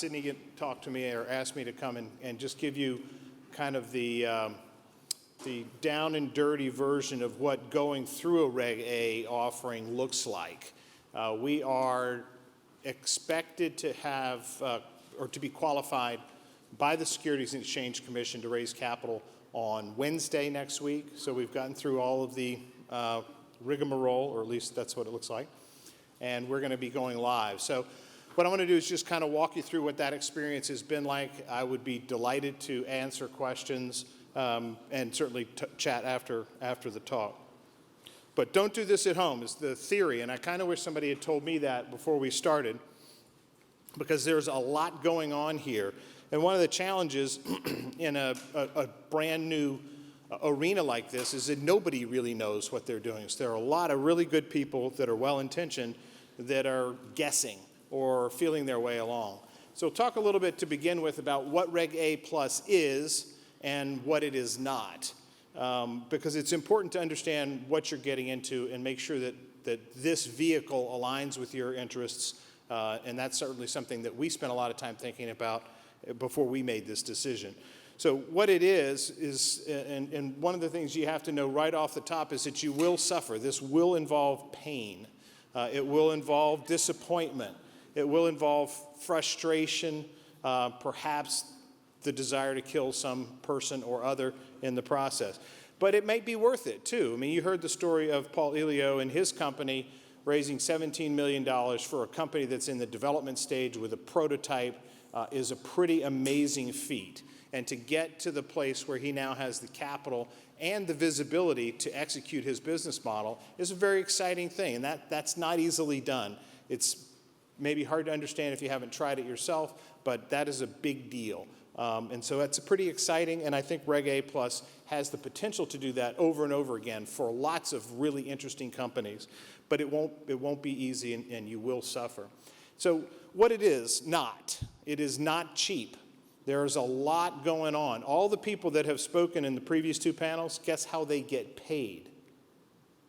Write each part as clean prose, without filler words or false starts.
Sydney talked to me or asked me to come and just give you kind of the down and dirty version of what going through a Reg A offering looks like. We are expected to have, or to be qualified by the Securities and Exchange Commission to raise capital on Wednesday next week. So we've gotten through all of the rigmarole, or at least that's what it looks like. And we're going to be going live. So what I want to do is just kind of walk you through what that experience has been like. I would be delighted to answer questions and certainly chat after the talk. But don't do this at home is the theory, and I kind of wish somebody had told me that before we started, because there's a lot going on here. And one of the challenges in a brand new arena like this is that nobody really knows what they're doing. So there are a lot of really good people that are well-intentioned that are guessing or feeling their way along. So talk a little bit to begin with about what Reg A Plus is and what it is not. Because it's important to understand what you're getting into and make sure that this vehicle aligns with your interests. And that's certainly something that we spent a lot of time thinking about before we made this decision. So what it is and one of the things you have to know right off the top is that you will suffer. This will involve pain. It will involve disappointment. It will involve frustration, perhaps the desire to kill some person or other in the process. But it might be worth it too. I mean, you heard the story of Paul Elio and his company raising $17 million for a company that's in the development stage with a prototype is a pretty amazing feat. And to get to the place where he now has the capital and the visibility to execute his business model is a very exciting thing. And that's not easily done. It's maybe hard to understand if you haven't tried it yourself, but that is a big deal. And so that's pretty exciting, and I think Reg A Plus has the potential to do that over and over again for lots of really interesting companies. But it won't be easy, and you will suffer. So what it is not cheap. There's a lot going on. All the people that have spoken in the previous two panels, guess how they get paid?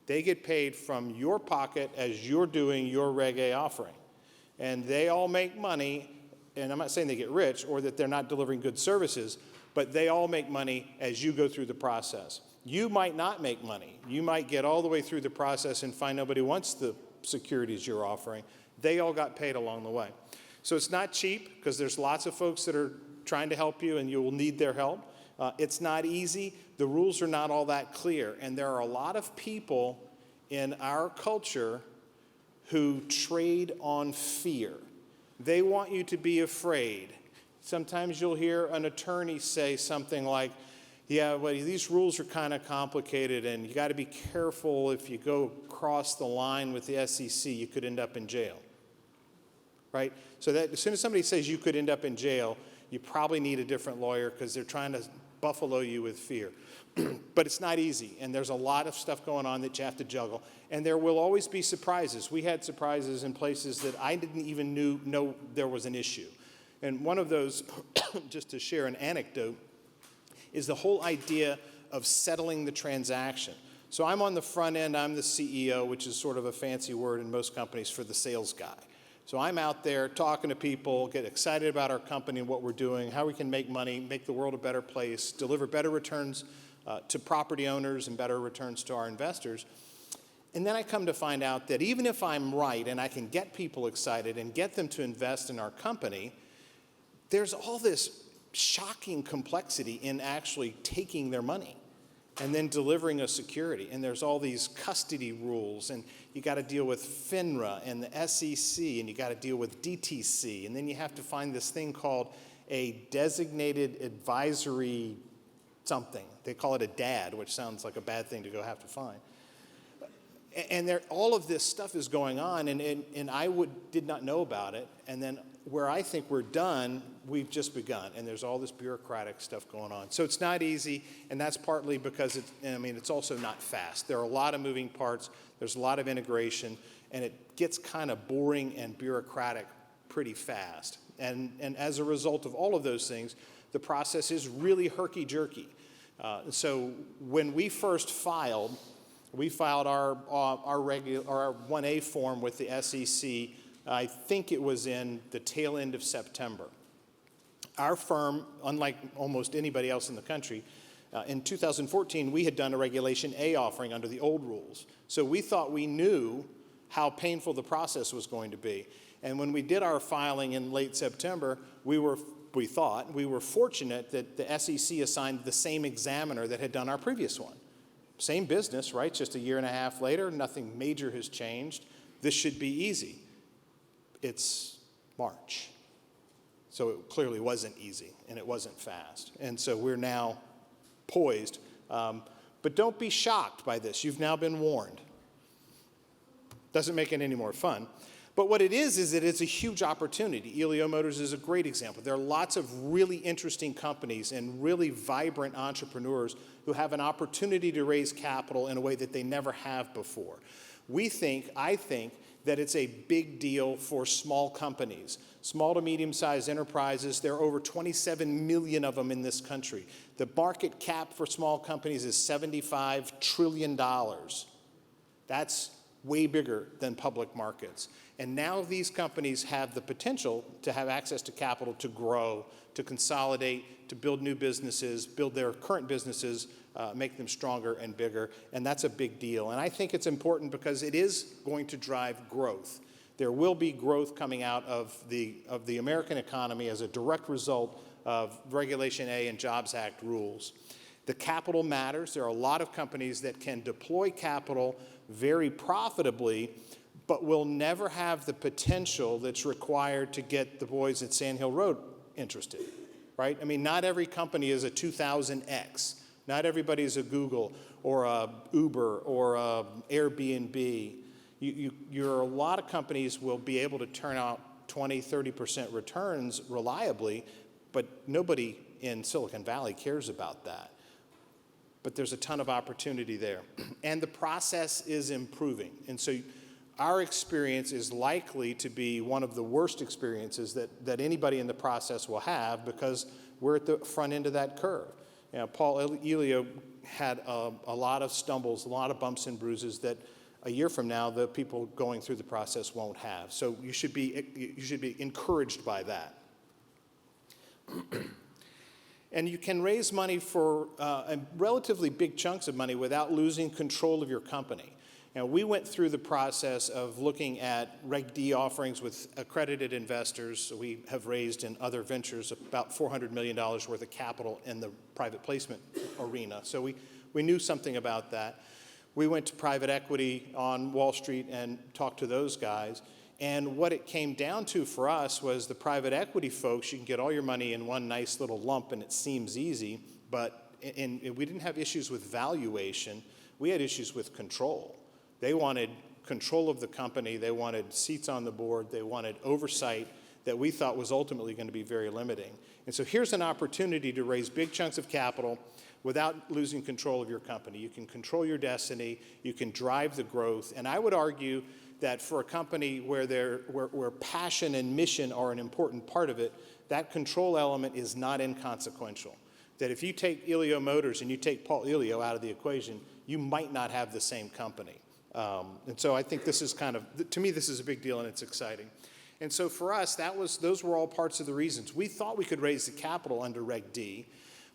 They get paid from your pocket as you're doing your Reg A offering. And they all make money, and I'm not saying they get rich or that they're not delivering good services, but they all make money as you go through the process. You might not make money. You might get all the way through the process and find nobody wants the securities you're offering. They all got paid along the way. So it's not cheap because there's lots of folks that are trying to help you and you will need their help. It's not easy. The rules are not all that clear. And there are a lot of people in our culture who trade on fear. They want you to be afraid. Sometimes you'll hear an attorney say something like, yeah, well, these rules are kind of complicated and you got to be careful if you go across the line with the SEC, you could end up in jail. Right? So that as soon as somebody says you could end up in jail, you probably need a different lawyer because they're trying to buffalo you with fear. But it's not easy, and there's a lot of stuff going on that you have to juggle. And there will always be surprises. We had surprises in places that I didn't even know there was an issue. And one of those, just to share an anecdote, is the whole idea of settling the transaction. So I'm on the front end, I'm the CEO, which is sort of a fancy word in most companies for the sales guy. So I'm out there talking to people, get excited about our company and what we're doing, how we can make money, make the world a better place, deliver better returns to property owners and better returns to our investors. And then I come to find out that even if I'm right and I can get people excited and get them to invest in our company, there's all this shocking complexity in actually taking their money and then delivering a security. And there's all these custody rules, and you got to deal with FINRA and the SEC, and you got to deal with DTC, and then you have to find this thing called a designated advisory something. They call it a DAD, which sounds like a bad thing to go have to find. And all of this stuff is going on, and I did not know about it. And then where I think we're done, we've just begun, and there's all this bureaucratic stuff going on. So it's not easy, and that's partly because it's also not fast. There are a lot of moving parts. There's a lot of integration, and it gets kind of boring and bureaucratic pretty fast. And as a result of all of those things, the process is really herky-jerky. So when we first filed, we filed our 1A form with the SEC. I think it was in the tail end of September. Our firm, unlike almost anybody else in the country, in 2014, we had done a Regulation A offering under the old rules. So we thought we knew how painful the process was going to be. And when we did our filing in late September, we were fortunate that the SEC assigned the same examiner that had done our previous one. Same business, right? Just a year and a half later, nothing major has changed. This should be easy. It's March. So it clearly wasn't easy, and it wasn't fast. And so we're now poised. But don't be shocked by this. You've now been warned. Doesn't make it any more fun. But what it is that it's a huge opportunity. Elio Motors is a great example. There are lots of really interesting companies and really vibrant entrepreneurs who have an opportunity to raise capital in a way that they never have before. I think, that it's a big deal for small companies, small to medium-sized enterprises. There are over 27 million of them in this country. The market cap for small companies is $75 trillion. That's way bigger than public markets. And now these companies have the potential to have access to capital to grow, to consolidate, to build new businesses, build their current businesses, make them stronger and bigger, and that's a big deal. And I think it's important because it is going to drive growth. There will be growth coming out of the American economy as a direct result of Regulation A and Jobs Act rules. The capital matters. There are a lot of companies that can deploy capital very profitably, but will never have the potential that's required to get the boys at Sand Hill Road interested, right? I mean, not every company is a 2000X. Not everybody is a Google or a Uber or a Airbnb. A lot of companies will be able to turn out 20, 30% returns reliably, but nobody in Silicon Valley cares about that. But there's a ton of opportunity there. And the process is improving. And so our experience is likely to be one of the worst experiences that anybody in the process will have because we're at the front end of that curve. You know, Paul Elio had a lot of stumbles, a lot of bumps and bruises that a year from now the people going through the process won't have. So you should be encouraged by that. And you can raise money for relatively big chunks of money without losing control of your company. Now, we went through the process of looking at Reg D offerings with accredited investors. So we have raised in other ventures about $400 million worth of capital in the private placement arena. So we knew something about that. We went to private equity on Wall Street and talked to those guys. And what it came down to for us was the private equity folks, you can get all your money in one nice little lump and it seems easy, but we didn't have issues with valuation. We had issues with control. They wanted control of the company. They wanted seats on the board. They wanted oversight that we thought was ultimately going to be very limiting. And so here's an opportunity to raise big chunks of capital without losing control of your company. You can control your destiny. You can drive the growth. And I would argue that for a company where passion and mission are an important part of it, that control element is not inconsequential. That if you take Elio Motors and you take Paul Elio out of the equation, you might not have the same company. And so I think this is to me, this is a big deal and it's exciting. And so for us, those were all parts of the reasons. We thought we could raise the capital under Reg D,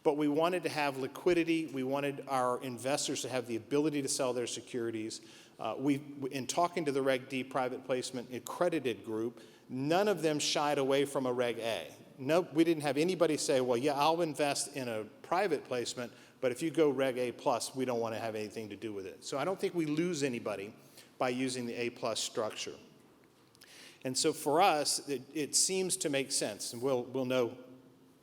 but we wanted to have liquidity. We wanted our investors to have the ability to sell their securities. In talking to the Reg D private placement accredited group, none of them shied away from a Reg A. No, we didn't have anybody say, well, yeah, I'll invest in a private placement, but if you go Reg A+, we don't want to have anything to do with it. So I don't think we lose anybody by using the A+ structure. And so for us, it seems to make sense, and we'll know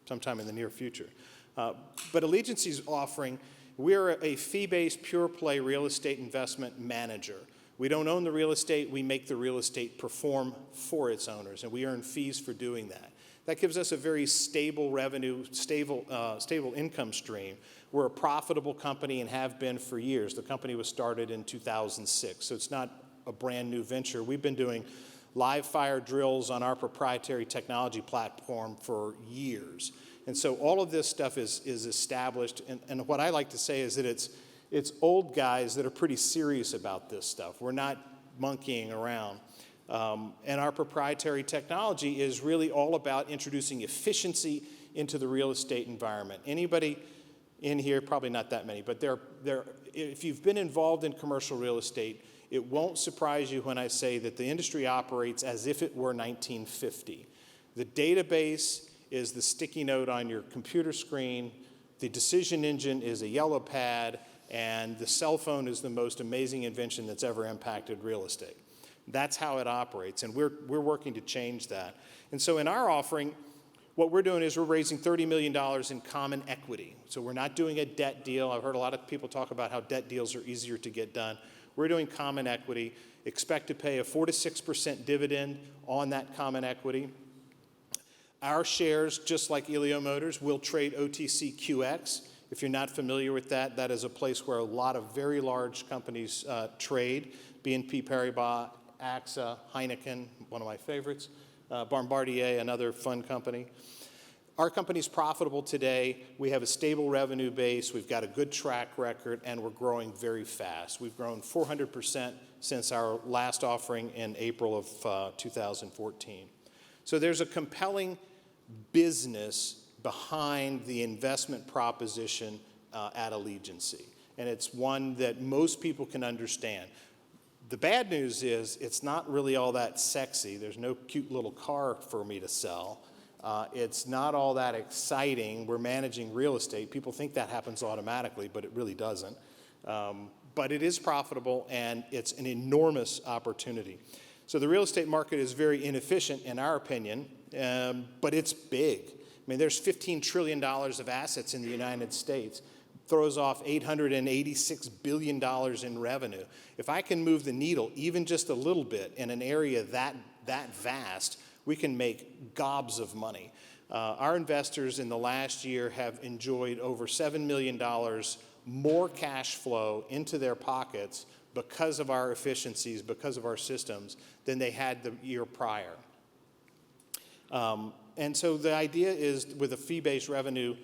sometime in the near future. But Allegiancy's offering, we're a fee-based, pure-play real estate investment manager. We don't own the real estate. We make the real estate perform for its owners, and we earn fees for doing that. That gives us a very stable revenue, stable income stream. We're a profitable company and have been for years. The company was started in 2006, so it's not a brand new venture. We've been doing live fire drills on our proprietary technology platform for years. And so all of this stuff is established, and what I like to say is that it's old guys that are pretty serious about this stuff. We're not monkeying around. And our proprietary technology is really all about introducing efficiency into the real estate environment. Anybody in here, probably not that many, but if you've been involved in commercial real estate, it won't surprise you when I say that the industry operates as if it were 1950. The database is the sticky note on your computer screen, the decision engine is a yellow pad, and the cell phone is the most amazing invention that's ever impacted real estate. That's how it operates, and we're working to change that. And so in our offering, what we're doing is we're raising $30 million in common equity. So we're not doing a debt deal. I've heard a lot of people talk about how debt deals are easier to get done. We're doing common equity, expect to pay a 4 to 6% dividend on that common equity. Our shares, just like Elio Motors, will trade OTCQX. If you're not familiar with that, that is a place where a lot of very large companies trade. BNP Paribas, AXA, Heineken, one of my favorites, Bombardier, another fun company. Our company's profitable today. We have a stable revenue base. We've got a good track record, and we're growing very fast. We've grown 400% since our last offering in April of 2014. So there's a compelling business behind the investment proposition at Allegiancy, and it's one that most people can understand. The bad news is it's not really all that sexy. There's no cute little car for me to sell. It's not all that exciting. We're managing real estate. People think that happens automatically, but it really doesn't. But it is profitable, and it's an enormous opportunity. So the real estate market is very inefficient, in our opinion, but it's big. I mean, there's $15 trillion of assets in the United States, throws off $886 billion in revenue. If I can move the needle even just a little bit in an area that vast, we can make gobs of money. Our investors in the last year have enjoyed over $7 million more cash flow into their pockets because of our efficiencies, because of our systems, than they had the year prior. And so the idea is, with a fee-based revenue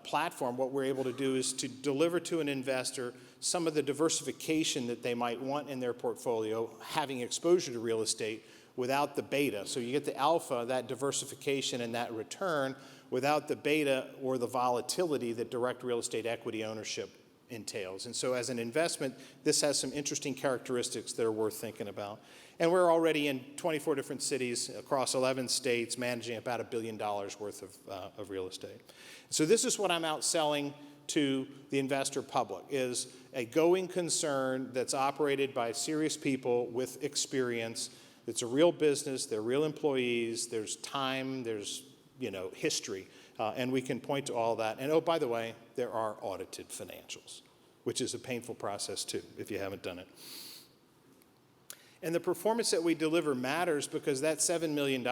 platform, what we're able to do is to deliver to an investor some of the diversification that they might want in their portfolio, having exposure to real estate without the beta. So you get the alpha, that diversification and that return, without the beta or the volatility that direct real estate equity ownership entails. And so as an investment, this has some interesting characteristics that are worth thinking about. And we're already in 24 different cities across 11 states, managing about $1 billion worth of real estate. So this is what I'm out selling to the investor public, is a going concern that's operated by serious people with experience. It's a real business, they're real employees, there's time, there's history, and we can point to all that. And oh, by the way, there are audited financials, which is a painful process too, if you haven't done it. And the performance that we deliver matters because that $7 million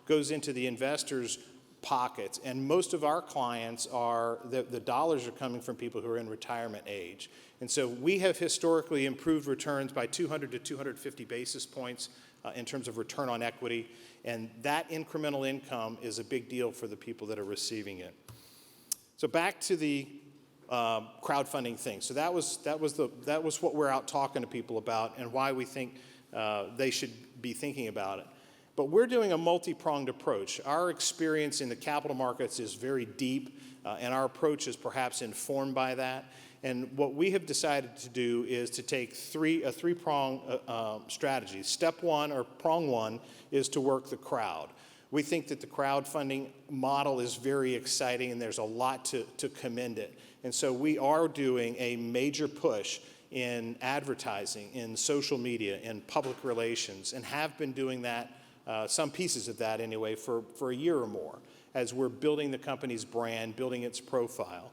goes into the investors' pockets. And most of our clients the dollars are coming from people who are in retirement age. And so we have historically improved returns by 200 to 250 basis points in terms of return on equity. And that incremental income is a big deal for the people that are receiving it. So back to the crowdfunding thing. So that was what we're out talking to people about and why we think they should be thinking about it. But we're doing a multi-pronged approach. Our experience in the capital markets is very deep, and our approach is perhaps informed by that. And what we have decided to do is to take a three-prong strategy. Step one, or prong one, is to work the crowd. We think that the crowdfunding model is very exciting, and there's a lot to commend it. And so we are doing a major push in advertising, in social media, in public relations, and have been doing that, some pieces of that anyway, for a year or more, as we're building the company's brand, building its profile.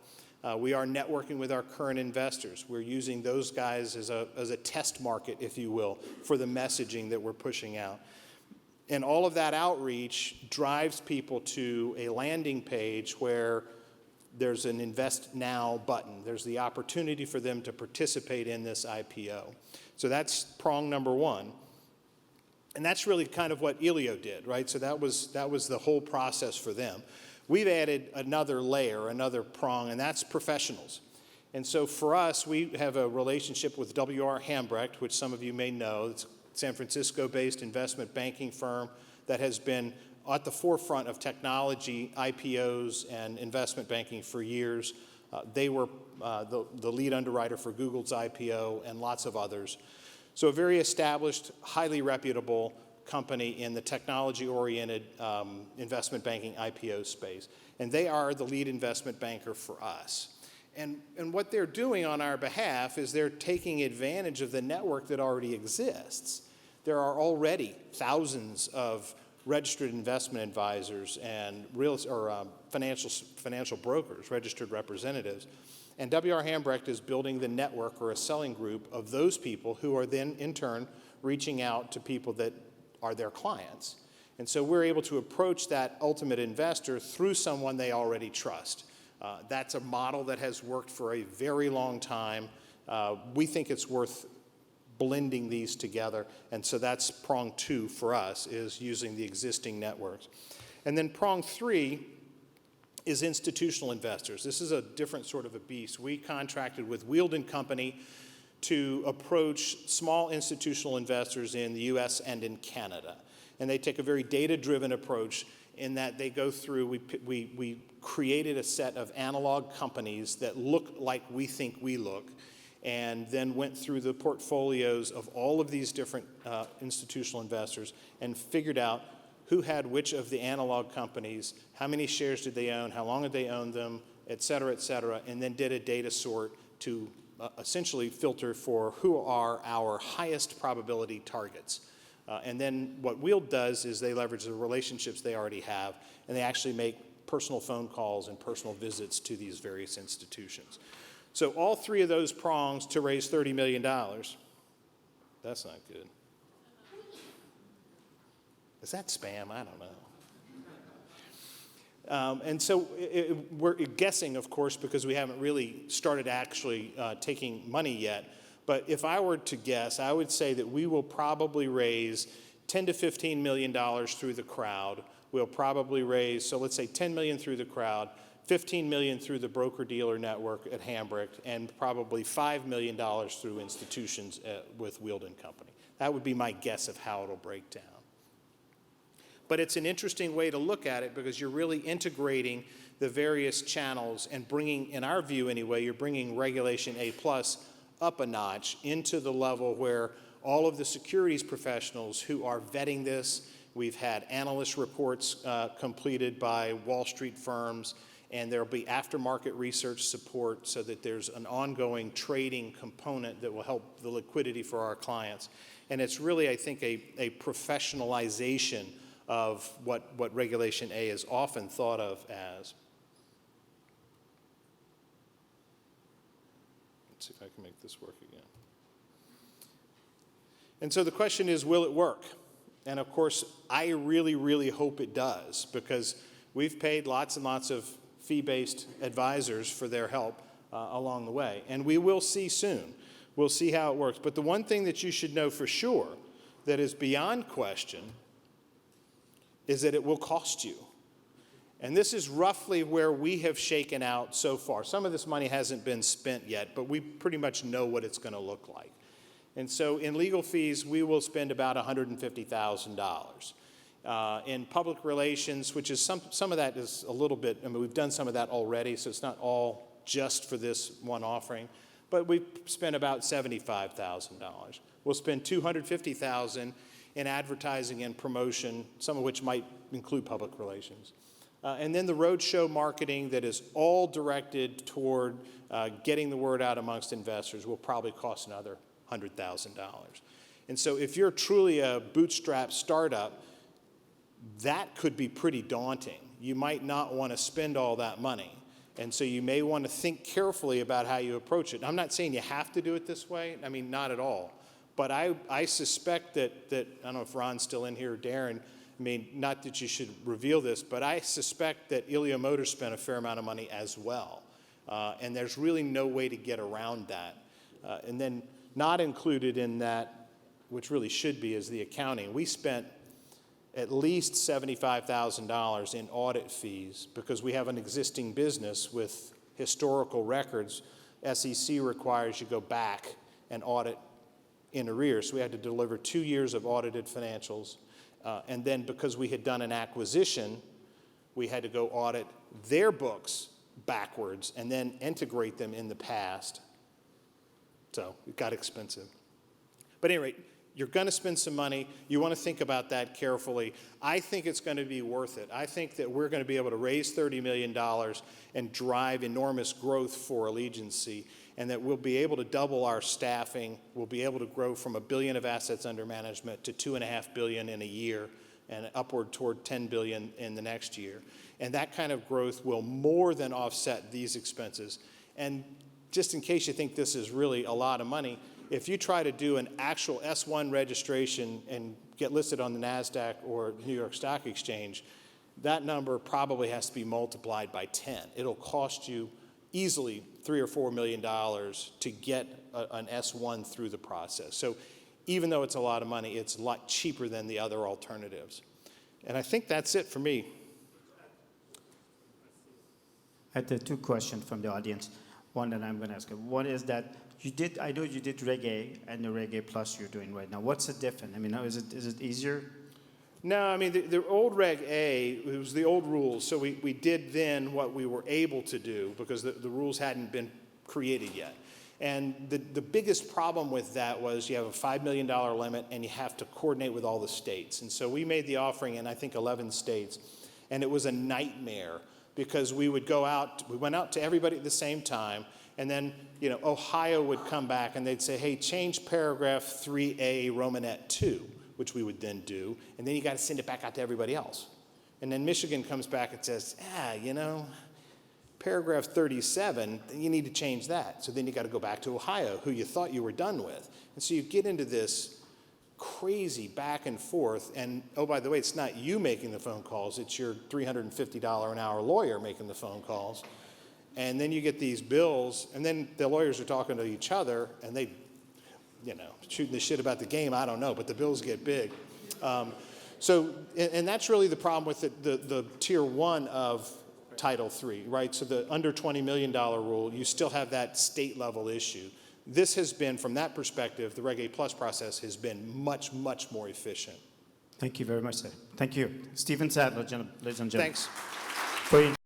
We are networking with our current investors. We're using those guys as a test market, if you will, for the messaging that we're pushing out. And all of that outreach drives people to a landing page where there's an Invest Now button. There's the opportunity for them to participate in this IPO. So that's prong number one. And that's really kind of what Elio did, right? So that was the whole process for them. We've added another layer, another prong, and that's professionals. And so for us, we have a relationship with W.R. Hambrecht, which some of you may know. It's a San Francisco-based investment banking firm that has been at the forefront of technology, IPOs, and investment banking for years. They were the lead underwriter for Google's IPO and lots of others. So a very established, highly reputable company in the technology-oriented investment banking IPO space. And they are the lead investment banker for us. And what they're doing on our behalf is they're taking advantage of the network that already exists. There are already thousands of registered investment advisors and financial brokers, registered representatives. And W.R. Hambrecht is building the network or a selling group of those people who are then, in turn, reaching out to people that are their clients. And so we're able to approach that ultimate investor through someone they already trust. That's a model that has worked for a very long time. We think it's worth blending these together, and so that's prong 2 for us, is using the existing networks. And then prong 3 is institutional investors. This is a different sort of a beast. We contracted with Wield & Company to approach small institutional investors in the US and in Canada. And they take a very data-driven approach in that they go through, we created a set of analog companies that look like we think we look, and then went through the portfolios of all of these different institutional investors and figured out who had which of the analog companies, how many shares did they own, how long had they owned them, et cetera, and then did a data sort to essentially filter for who are our highest probability targets. And then what Wield does is they leverage the relationships they already have, and they actually make personal phone calls and personal visits to these various institutions. So all 3 of those prongs to raise $30 million. That's not good. Is that spam? I don't know. And so we're guessing, of course, because we haven't really started actually taking money yet. But if I were to guess, I would say that we will probably raise $10 to $15 million through the crowd. We'll probably raise, so let's say $10 million through the crowd, $15 million through the broker-dealer network at Hambrecht, and probably $5 million through institutions with Wield & Company. That would be my guess of how it'll break down. But it's an interesting way to look at it because you're really integrating the various channels and bringing, in our view anyway, you're bringing Regulation A+ up a notch into the level where all of the securities professionals who are vetting this, we've had analyst reports completed by Wall Street firms, and there'll be aftermarket research support so that there's an ongoing trading component that will help the liquidity for our clients. And it's really, I think, a professionalization of what Regulation A is often thought of as. Let's see if I can make this work again. And so the question is, will it work? And of course, I really, really hope it does, because we've paid lots and lots of fee-based advisors for their help along the way. And we will see soon. We'll see how it works. But the one thing that you should know for sure that is beyond question is that it will cost you. And this is roughly where we have shaken out so far. Some of this money hasn't been spent yet, but we pretty much know what it's going to look like. And so in legal fees, we will spend about $150,000. In public relations, which is some of that is a little bit, I mean, we've done some of that already, so it's not all just for this one offering, but we've spent about $75,000. We'll spend $250,000 in advertising and promotion, some of which might include public relations. And then the roadshow marketing that is all directed toward getting the word out amongst investors will probably cost another $100,000. And so if you're truly a bootstrap startup, that could be pretty daunting. You might not want to spend all that money. And so you may want to think carefully about how you approach it. I'm not saying you have to do it this way. I mean, not at all. But I suspect that, I don't know if Ron's still in here or Darren, I mean, not that you should reveal this, but I suspect that Ilio Motors spent a fair amount of money as well. And there's really no way to get around that. And then not included in that, which really should be, is the accounting. We spent at least $75,000 in audit fees because we have an existing business with historical records. SEC requires you go back and audit in arrears. So we had to deliver 2 years of audited financials. And then because we had done an acquisition, we had to go audit their books backwards and then integrate them in the past. So it got expensive. But at any rate, you're going to spend some money. You want to think about that carefully. I think it's going to be worth it. I think that we're going to be able to raise $30 million and drive enormous growth for Allegiancy, and that we'll be able to double our staffing. We'll be able to grow from $1 billion of assets under management to $2.5 billion in a year and upward toward $10 billion in the next year. And that kind of growth will more than offset these expenses. And just in case you think this is really a lot of money, if you try to do an actual S1 registration and get listed on the NASDAQ or New York Stock Exchange, that number probably has to be multiplied by 10. It'll cost you easily $3 or $4 million to get an S1 through the process. So even though it's a lot of money, it's a lot cheaper than the other alternatives. And I think that's it for me. I had two questions from the audience. One that I'm going to ask. One is that I know you did Reg A and the Reg A Plus you're doing right now. What's the difference? I mean, is it easier? No, I mean, the old Reg A, it was the old rules, so we did then what we were able to do because the rules hadn't been created yet. And the biggest problem with that was you have a $5 million limit and you have to coordinate with all the states. And so we made the offering in, I think, 11 states, and it was a nightmare because we went out to everybody at the same time, and then, you know, Ohio would come back and they'd say, hey, change paragraph 3A Romanet 2, which we would then do, and then you got to send it back out to everybody else. And then Michigan comes back and says, you know, paragraph 37, you need to change that. So then you got to go back to Ohio, who you thought you were done with. And so you get into this crazy back and forth, and oh, by the way, it's not you making the phone calls, it's your $350 an hour lawyer making the phone calls. And then you get these bills, and then the lawyers are talking to each other, and they, you know, shooting the shit about the game, I don't know, but the bills get big. And that's really the problem with the tier one of Title III, right? So the under $20 million rule, you still have that state level issue. This has been, from that perspective, the Reg A Plus process has been much, much more efficient. Thank you very much, sir. Thank you. Stephen Sadler, ladies and gentlemen. Thanks.